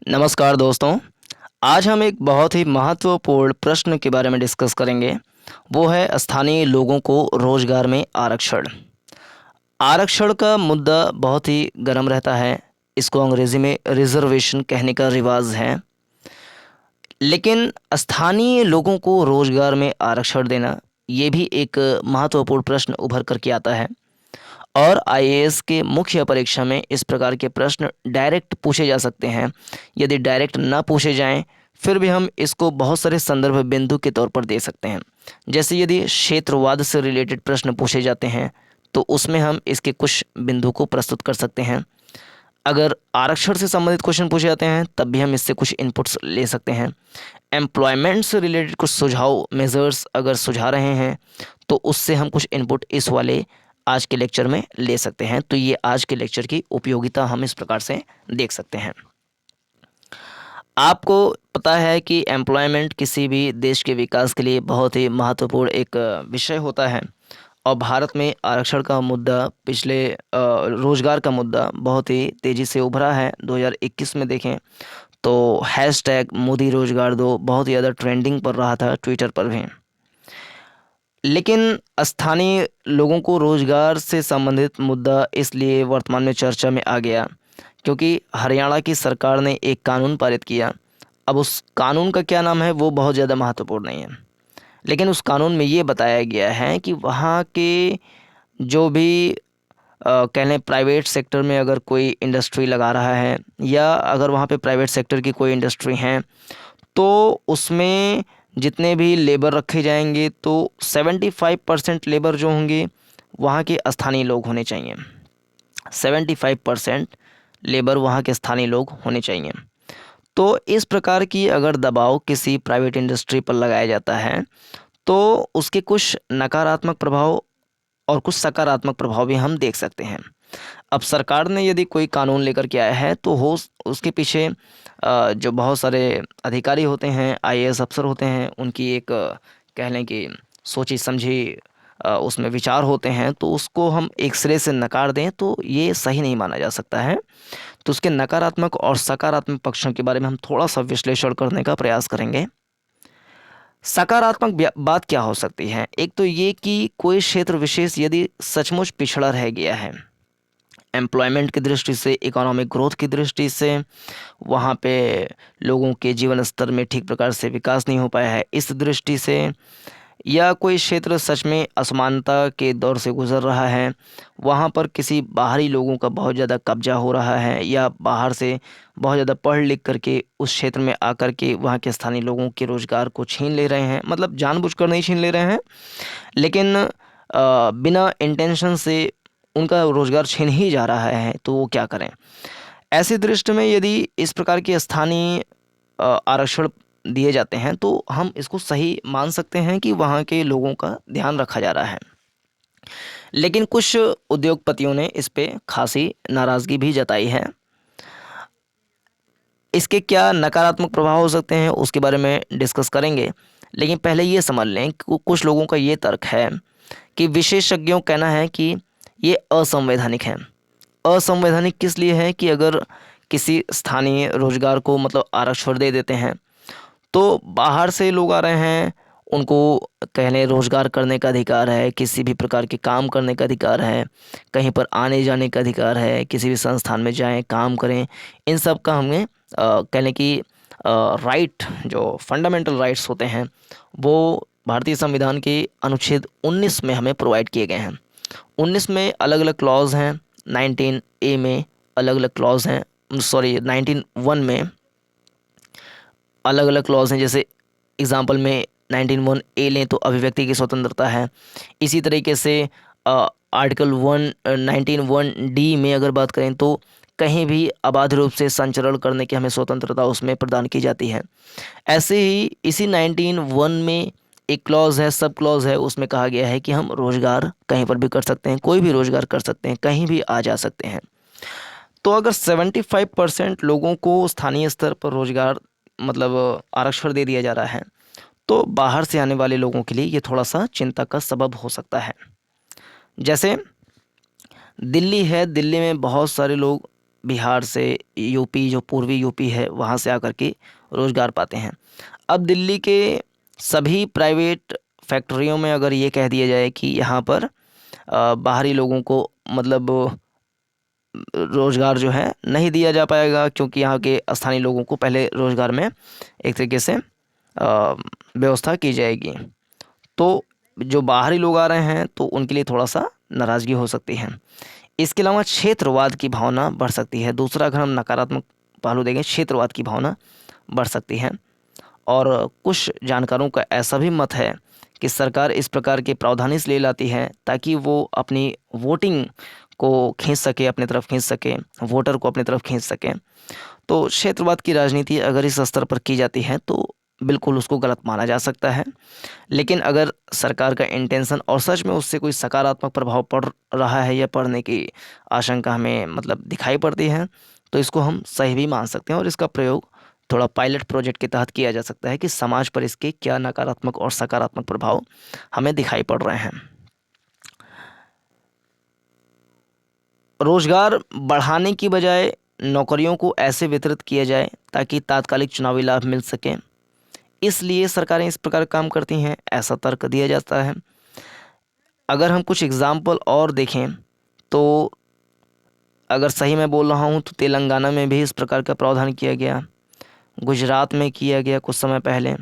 नमस्कार दोस्तों। आज हम एक बहुत ही महत्वपूर्ण प्रश्न के बारे में डिस्कस करेंगे। वो है स्थानीय लोगों को रोजगार में आरक्षण। आरक्षण का मुद्दा बहुत ही गर्म रहता है। इसको अंग्रेजी में रिजर्वेशन कहने का रिवाज है। लेकिन स्थानीय लोगों को रोजगार में आरक्षण देना, ये भी एक महत्वपूर्ण प्रश्न उभर कर के आता है। और आईएएस के मुख्य परीक्षा में इस प्रकार के प्रश्न डायरेक्ट पूछे जा सकते हैं। यदि डायरेक्ट ना पूछे जाएं, फिर भी हम इसको बहुत सारे संदर्भ बिंदु के तौर पर दे सकते हैं। जैसे यदि क्षेत्रवाद से रिलेटेड प्रश्न पूछे जाते हैं, तो उसमें हम इसके कुछ बिंदु को प्रस्तुत कर सकते हैं। अगर आरक्षण से संबंधित क्वेश्चन पूछे जाते हैं, तब भी हम इससे कुछ इनपुट्स ले सकते हैं। एम्प्लॉयमेंट से रिलेटेड कुछ सुझाव मेजर्स अगर सुझा रहे हैं, तो उससे हम कुछ इनपुट इस वाले आज के लेक्चर में ले सकते हैं। तो ये आज के लेक्चर की उपयोगिता हम इस प्रकार से देख सकते हैं। आपको पता है कि एम्प्लॉयमेंट किसी भी देश के विकास के लिए बहुत ही महत्वपूर्ण एक विषय होता है। और भारत में आरक्षण का मुद्दा रोजगार का मुद्दा बहुत ही तेज़ी से उभरा है। 2021 में देखें तो हैशटैग मोदी रोजगार दो बहुत ही ज़्यादा ट्रेंडिंग पर रहा था ट्विटर पर भी। लेकिन स्थानीय लोगों को रोजगार से संबंधित मुद्दा इसलिए वर्तमान में चर्चा में आ गया, क्योंकि हरियाणा की सरकार ने एक कानून पारित किया। अब उस कानून का क्या नाम है वो बहुत ज़्यादा महत्वपूर्ण नहीं है, लेकिन उस कानून में ये बताया गया है कि वहाँ के जो भी कह लें प्राइवेट सेक्टर में अगर कोई इंडस्ट्री लगा रहा है, या अगर वहाँ पे प्राइवेट सेक्टर की कोई इंडस्ट्री है, तो उसमें जितने भी लेबर रखे जाएंगे तो 75% लेबर जो होंगे वहाँ के स्थानीय लोग होने चाहिए। 75% लेबर वहाँ के स्थानीय लोग होने चाहिए। तो इस प्रकार की अगर दबाव किसी प्राइवेट इंडस्ट्री पर लगाया जाता है, तो उसके कुछ नकारात्मक प्रभाव और कुछ सकारात्मक प्रभाव भी हम देख सकते हैं। अब सरकार ने यदि कोई कानून लेकर के आया है, तो हो उसके पीछे जो बहुत सारे अधिकारी होते हैं, आईएएस अफसर होते हैं, उनकी एक कह लें कि सोची समझी उसमें विचार होते हैं। तो उसको हम एक सिरे से नकार दें तो ये सही नहीं माना जा सकता है। तो उसके नकारात्मक और सकारात्मक पक्षों के बारे में हम थोड़ा सा विश्लेषण करने का प्रयास करेंगे। सकारात्मक बात क्या हो सकती है? एक तो ये कि कोई क्षेत्र विशेष यदि सचमुच पिछड़ा रह गया है, एम्प्लॉयमेंट की दृष्टि से, इकोनॉमिक ग्रोथ की दृष्टि से, वहाँ पे लोगों के जीवन स्तर में ठीक प्रकार से विकास नहीं हो पाया है इस दृष्टि से, या कोई क्षेत्र सच में असमानता के दौर से गुजर रहा है, वहाँ पर किसी बाहरी लोगों का बहुत ज़्यादा कब्जा हो रहा है, या बाहर से बहुत ज़्यादा पढ़ लिख करके उस क्षेत्र में आकर के वहाँ के स्थानीय लोगों के रोज़गार को छीन ले रहे हैं। मतलब जानबूझकर नहीं छीन ले रहे हैं, लेकिन बिना इंटेंशन से उनका रोज़गार छिन ही जा रहा है, तो वो क्या करें? ऐसी दृष्टि में यदि इस प्रकार के स्थानीय आरक्षण दिए जाते हैं, तो हम इसको सही मान सकते हैं कि वहाँ के लोगों का ध्यान रखा जा रहा है। लेकिन कुछ उद्योगपतियों ने इस पे खासी नाराज़गी भी जताई है। इसके क्या नकारात्मक प्रभाव हो सकते हैं उसके बारे में डिस्कस करेंगे। लेकिन पहले ये समझ लें कि कुछ लोगों का ये तर्क है कि विशेषज्ञों का कहना है कि ये असंवैधानिक है। असंवैधानिक किस लिए है कि अगर किसी स्थानीय रोजगार को मतलब आरक्षण दे देते हैं, तो बाहर से लोग आ रहे हैं, उनको कहने रोजगार करने का अधिकार है, किसी भी प्रकार के काम करने का अधिकार है, कहीं पर आने जाने का अधिकार है, किसी भी संस्थान में जाएं काम करें, इन सब का हमें कहने की राइट, जो फंडामेंटल राइट्स होते हैं, वो भारतीय संविधान के अनुच्छेद 19 में हमें प्रोवाइड किए गए हैं। 19 में अलग अलग क्लॉज हैं, 19A में अलग अलग क्लॉज हैं, सॉरी 19(1) में अलग अलग क्लॉज हैं। जैसे एग्जांपल में 19(1)A लें तो अभिव्यक्ति की स्वतंत्रता है। इसी तरीके से आर्टिकल 19(1)D में अगर बात करें तो कहीं भी अबाध रूप से संचरण करने की हमें स्वतंत्रता उसमें प्रदान की जाती है। ऐसे ही इसी 19(1) में एक क्लॉज है, सब क्लॉज है, उसमें कहा गया है कि हम रोजगार कहीं पर भी कर सकते हैं, कोई भी रोजगार कर सकते हैं, कहीं भी आ जा सकते हैं। तो अगर 75% लोगों को स्थानीय स्तर पर रोजगार मतलब आरक्षण दे दिया जा रहा है, तो बाहर से आने वाले लोगों के लिए ये थोड़ा सा चिंता का सबब हो सकता है। जैसे दिल्ली है, दिल्ली में बहुत सारे लोग बिहार से, यूपी जो पूर्वी यूपी है वहाँ से आकर के रोज़गार पाते हैं। अब दिल्ली के सभी प्राइवेट फैक्ट्रियों में अगर ये कह दिया जाए कि यहाँ पर बाहरी लोगों को मतलब रोज़गार जो है नहीं दिया जा पाएगा, क्योंकि यहाँ के स्थानीय लोगों को पहले रोज़गार में एक तरीके से व्यवस्था की जाएगी। तो जो बाहरी लोग आ रहे हैं तो उनके लिए थोड़ा सा नाराज़गी हो सकती है। इसके अलावा क्षेत्रवाद की भावना बढ़ सकती है। दूसरा अगर हम नकारात्मक पहलू देखें, क्षेत्रवाद की भावना बढ़ सकती है। और कुछ जानकारों का ऐसा भी मत है कि सरकार इस प्रकार के प्रावधान इसलिए लाती है ताकि वो अपनी वोटिंग को खींच सके, अपनी तरफ खींच सके, वोटर को अपनी तरफ खींच सके। तो क्षेत्रवाद की राजनीति अगर इस स्तर पर की जाती है तो बिल्कुल उसको गलत माना जा सकता है। लेकिन अगर सरकार का इंटेंशन और सच में उससे कोई सकारात्मक प्रभाव पड़ रहा है या पड़ने की आशंका हमें मतलब दिखाई पड़ती है, तो इसको हम सही भी मान सकते हैं और इसका प्रयोग थोड़ा पायलट प्रोजेक्ट के तहत किया जा सकता है कि समाज पर इसके क्या नकारात्मक और सकारात्मक प्रभाव हमें दिखाई पड़ रहे हैं। रोजगार बढ़ाने की बजाय नौकरियों को ऐसे वितरित किया जाए ताकि तात्कालिक चुनावी लाभ मिल सके, इसलिए सरकारें इस प्रकार काम करती हैं, ऐसा तर्क दिया जाता है। अगर हम कुछ एग्जाम्पल और देखें तो अगर सही मैं बोल रहा हूँ तो तेलंगाना में भी इस प्रकार का प्रावधान किया गया, गुजरात में किया गया कुछ समय पहले,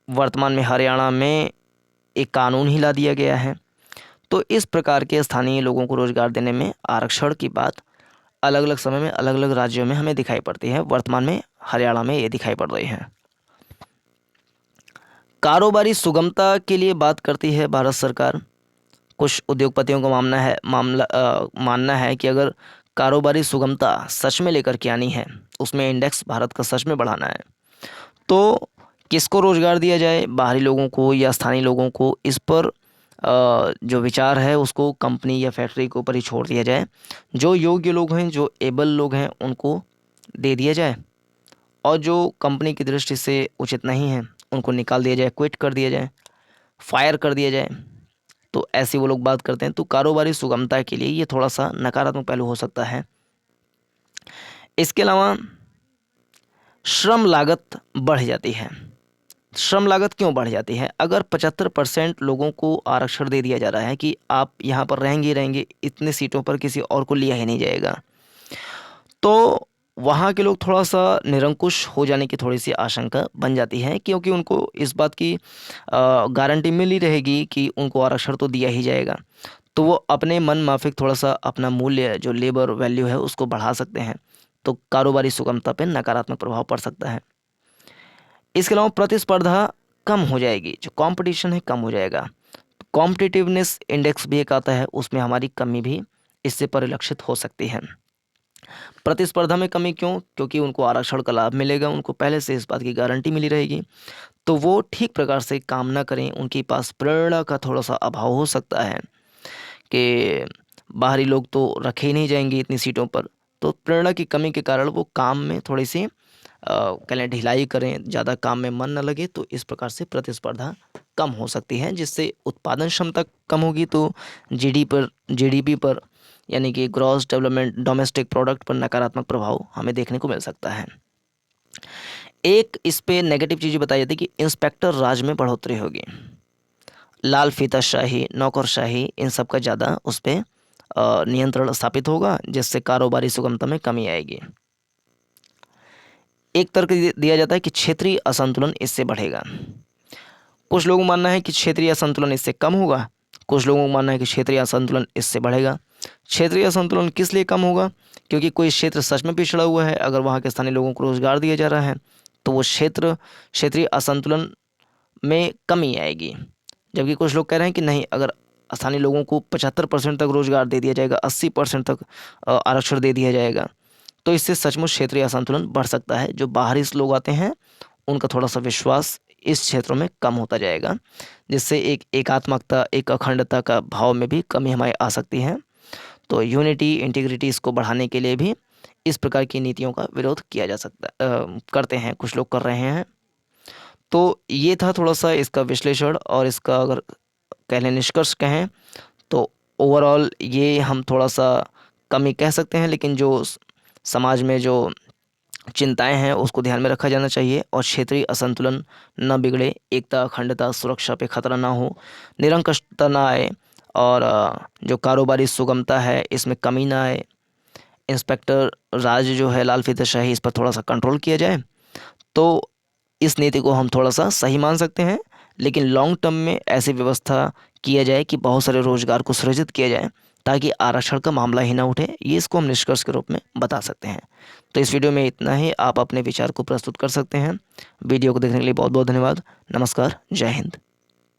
वर्तमान में हरियाणा में एक कानून ही ला दिया गया है। तो इस प्रकार के स्थानीय लोगों को रोज़गार देने में आरक्षण की बात अलग अलग समय में अलग अलग राज्यों में हमें दिखाई पड़ती है। वर्तमान में हरियाणा में ये दिखाई पड़ रही है। कारोबारी सुगमता के लिए बात करती है भारत सरकार। कुछ उद्योगपतियों का मानना है कि अगर कारोबारी सुगमता सच में लेकर के आनी है, उसमें इंडेक्स भारत का सच में बढ़ाना है, तो किसको रोज़गार दिया जाए, बाहरी लोगों को या स्थानीय लोगों को, इस पर जो विचार है उसको कंपनी या फैक्ट्री के ऊपर ही छोड़ दिया जाए। जो योग्य लोग हैं, जो एबल लोग हैं, उनको दे दिया जाए और जो कंपनी की दृष्टि से उचित नहीं है उनको निकाल दिया जाए, क्विट कर दिया जाए, फायर कर दिया जाए। तो ऐसे वो लोग बात करते हैं। तो कारोबारी सुगमता के लिए ये थोड़ा सा नकारात्मक पहलू हो सकता है। इसके अलावा श्रम लागत बढ़ जाती है। श्रम लागत क्यों बढ़ जाती है? अगर 75% लोगों को आरक्षण दे दिया जा रहा है कि आप यहाँ पर रहेंगे ही रहेंगे, इतने सीटों पर किसी और को लिया ही नहीं जाएगा, तो वहाँ के लोग थोड़ा सा निरंकुश हो जाने की थोड़ी सी आशंका बन जाती है, क्योंकि उनको इस बात की गारंटी मिल ही रहेगी कि उनको आरक्षण तो दिया ही जाएगा। तो वो अपने मन माफिक थोड़ा सा अपना मूल्य जो लेबर वैल्यू है उसको बढ़ा सकते हैं। तो कारोबारी सुगमता पर नकारात्मक प्रभाव पड़ सकता है। इसके अलावा प्रतिस्पर्धा कम हो जाएगी, जो कंपटीशन है कम हो जाएगा। कॉम्पिटिटिवनेस इंडेक्स भी एक आता है, उसमें हमारी कमी भी इससे परिलक्षित हो सकती है। प्रतिस्पर्धा में कमी क्यों? क्योंकि उनको आरक्षण का लाभ मिलेगा, उनको पहले से इस बात की गारंटी मिली रहेगी, तो वो ठीक प्रकार से काम ना करें। उनके पास प्रेरणा का थोड़ा सा अभाव हो सकता है कि बाहरी लोग तो रखे ही नहीं जाएंगे इतनी सीटों पर, तो प्रेरणा की कमी के कारण वो काम में थोड़ी सी कह लें ढिलाई करें, ज़्यादा काम में मन न लगे। तो इस प्रकार से प्रतिस्पर्धा कम हो सकती है, जिससे उत्पादन क्षमता कम होगी, तो जीडीपी पर यानी कि ग्रॉस डेवलपमेंट डोमेस्टिक प्रोडक्ट पर नकारात्मक प्रभाव हमें देखने को मिल सकता है। एक इस पे नेगेटिव चीज़ बताई जाती है कि इंस्पेक्टर राज में बढ़ोतरी होगी, लाल फीताशाही, नौकरशाही, इन सब का ज़्यादा उस पर नियंत्रण स्थापित होगा, जिससे कारोबारी सुगमता में कमी आएगी। एक तर्क दिया जाता है कि क्षेत्रीय असंतुलन इससे बढ़ेगा। कुछ लोगों का मानना है कि क्षेत्रीय असंतुलन इससे कम होगा, कुछ लोगों का मानना है कि क्षेत्रीय असंतुलन इससे बढ़ेगा। क्षेत्रीय असंतुलन किस लिए कम होगा? क्योंकि कोई क्षेत्र सच में पिछड़ा हुआ है, अगर वहाँ के स्थानीय लोगों को रोजगार दिया जा रहा है तो वो क्षेत्रीय असंतुलन में कमी आएगी। जबकि कुछ लोग कह रहे हैं कि नहीं, अगर स्थानीय लोगों को 75% तक रोजगार दे दिया जाएगा, 80% तक आरक्षण दे दिया जाएगा, तो इससे सचमुच क्षेत्रीय असंतुलन बढ़ सकता है। जो बाहरी लोग आते हैं उनका थोड़ा सा विश्वास इस क्षेत्रों में कम होता जाएगा, जिससे एक एकात्मकता, एक अखंडता का भाव में भी कमी हमारी आ सकती है। तो यूनिटी, इंटीग्रिटी, इसको बढ़ाने के लिए भी इस प्रकार की नीतियों का विरोध किया जा सकता करते हैं, कुछ लोग कर रहे हैं। तो ये था थोड़ा सा इसका विश्लेषण, और इसका अगर कह लें निष्कर्ष कहें तो ओवरऑल ये हम थोड़ा सा कमी कह सकते हैं, लेकिन जो समाज में जो चिंताएं हैं उसको ध्यान में रखा जाना चाहिए और क्षेत्रीय असंतुलन न बिगड़े, एकता, अखंडता, सुरक्षा पे खतरा ना हो, निरंकुशता ना आए और जो कारोबारी सुगमता है इसमें कमी ना आए। इंस्पेक्टर राज जो है लाल फीताशाही, इस पर थोड़ा सा कंट्रोल किया जाए तो इस नीति को हम थोड़ा सा सही मान सकते हैं। लेकिन लॉन्ग टर्म में ऐसी व्यवस्था किया जाए कि बहुत सारे रोजगार को सृजित किया जाए ताकि आरक्षण का मामला ही ना उठे, ये इसको हम निष्कर्ष के रूप में बता सकते हैं। तो इस वीडियो में इतना ही, आप अपने विचार को प्रस्तुत कर सकते हैं। वीडियो को देखने के लिए बहुत बहुत धन्यवाद। नमस्कार, जय हिंद।